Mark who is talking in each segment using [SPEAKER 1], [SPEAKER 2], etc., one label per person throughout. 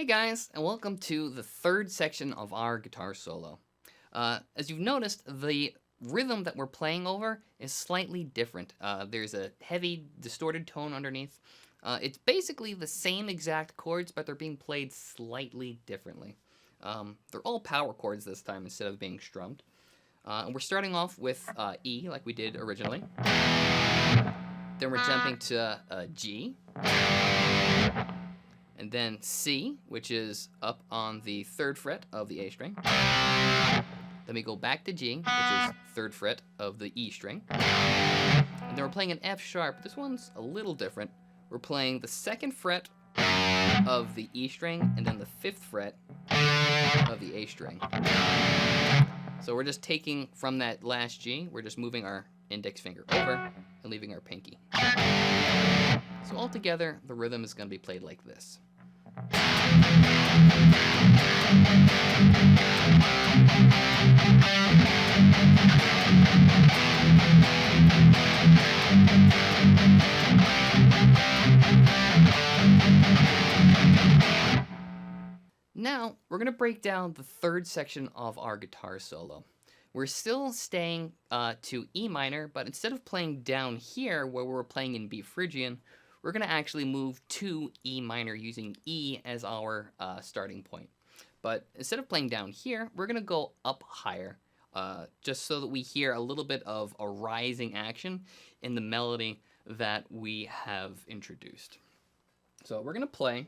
[SPEAKER 1] guys, and welcome to the third section of our guitar solo. As you've noticed, the rhythm that we're playing over is slightly different. There's a heavy, distorted tone underneath. It's basically the same exact chords, but they're being played slightly differently. They're all power chords this time instead of being strummed. And we're starting off with E, like we did originally. Then we're jumping to G. And then C, which is up on the 3rd fret of the A string. Then we go back to G, which is 3rd fret of the E string. And then we're playing an F sharp. This one's a little different. We're playing the 2nd fret of the E string and then the 5th fret of the A string. So we're just taking from that last G, we're just moving our index finger over and leaving our pinky. So altogether, the rhythm is going to be played like this. Now, we're going to break down the 3rd section of our guitar solo. We're still staying to E minor, but instead of playing down here where we're playing in B Phrygian, we're going to actually move to E minor using E as our starting point. But instead of playing down here, we're going to go up higher, just so that we hear a little bit of a rising action in the melody that we have introduced. So we're going to play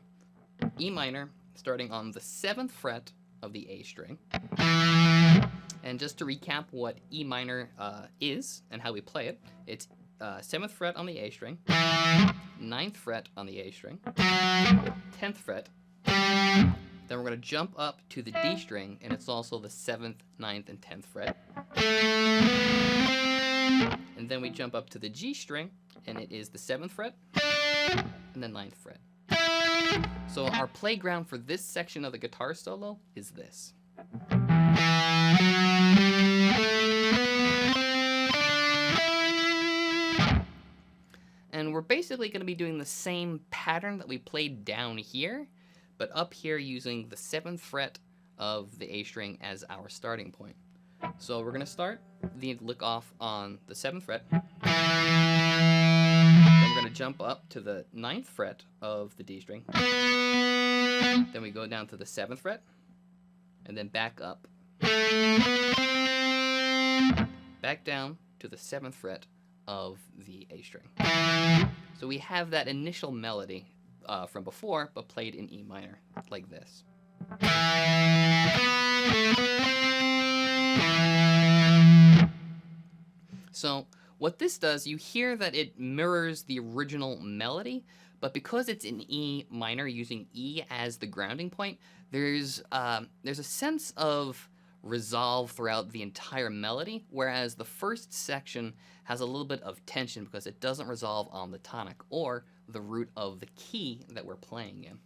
[SPEAKER 1] E minor, starting on the 7th fret of the A string. And just to recap what E minor is and how we play it, it's 7th fret on the A string, 9th fret on the A string, 10th fret, then we're going to jump up to the D string, and it's also the 7th, 9th, and 10th fret. And then we jump up to the G string, and it is the 7th fret, and the 9th fret. So our playground for this section of the guitar solo is this. And we're basically going to be doing the same pattern that we played down here, but up here using the 7th fret of the A string as our starting point. So we're going to start the lick off on the 7th fret. Then we're going to jump up to the 9th fret of the D string. Then we go down to the 7th fret, and then back up. Back down to the 7th fret of the A string. So we have that initial melody from before, but played in E minor, like this. So what this does, you hear that it mirrors the original melody, but because it's in E minor, using E as the grounding point, there's a sense of resolve throughout the entire melody, whereas the first section has a little bit of tension because it doesn't resolve on the tonic or the root of the key that we're playing in.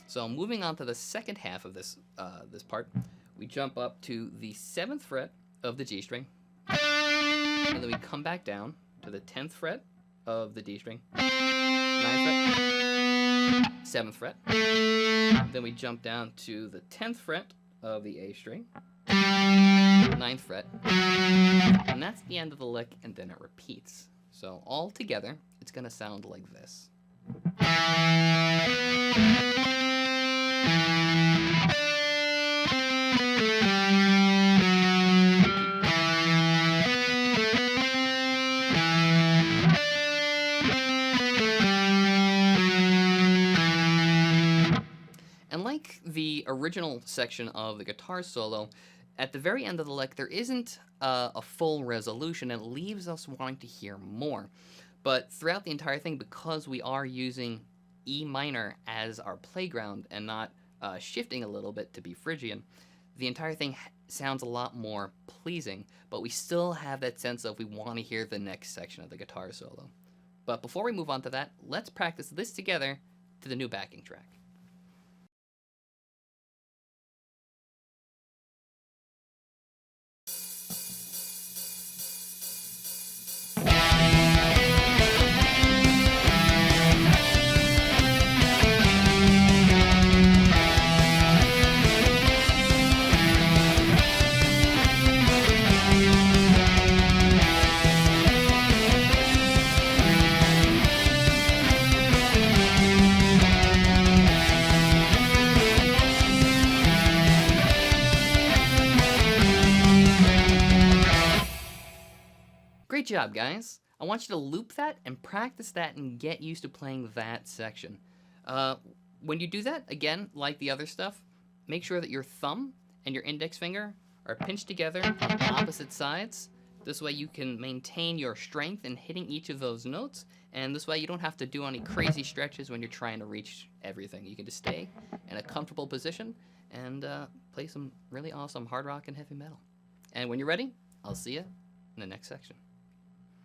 [SPEAKER 1] So moving on to the second half of this part, we jump up to the 7th fret of the G string, and then we come back down to the 10th fret of the D string, 9th fret, 7th fret, then we jump down to the 10th fret of the A string, 9th fret, and that's the end of the lick, and then it repeats. So all together, it's going to sound like this. And like the original section of the guitar solo, at the very end of the lick, there isn't a full resolution, and it leaves us wanting to hear more. But throughout the entire thing, because we are using E minor as our playground and not shifting a little bit to B Phrygian, the entire thing sounds a lot more pleasing, but we still have that sense of we want to hear the next section of the guitar solo. But before we move on to that, let's practice this together to the new backing track. Great job, guys. I want you to loop that and practice that and get used to playing that section. When you do that, again, like the other stuff, make sure that your thumb and your index finger are pinched together on opposite sides. This way you can maintain your strength in hitting each of those notes, and this way you don't have to do any crazy stretches when you're trying to reach everything. You can just stay in a comfortable position and play some really awesome hard rock and heavy metal. And when you're ready, I'll see you in the next section.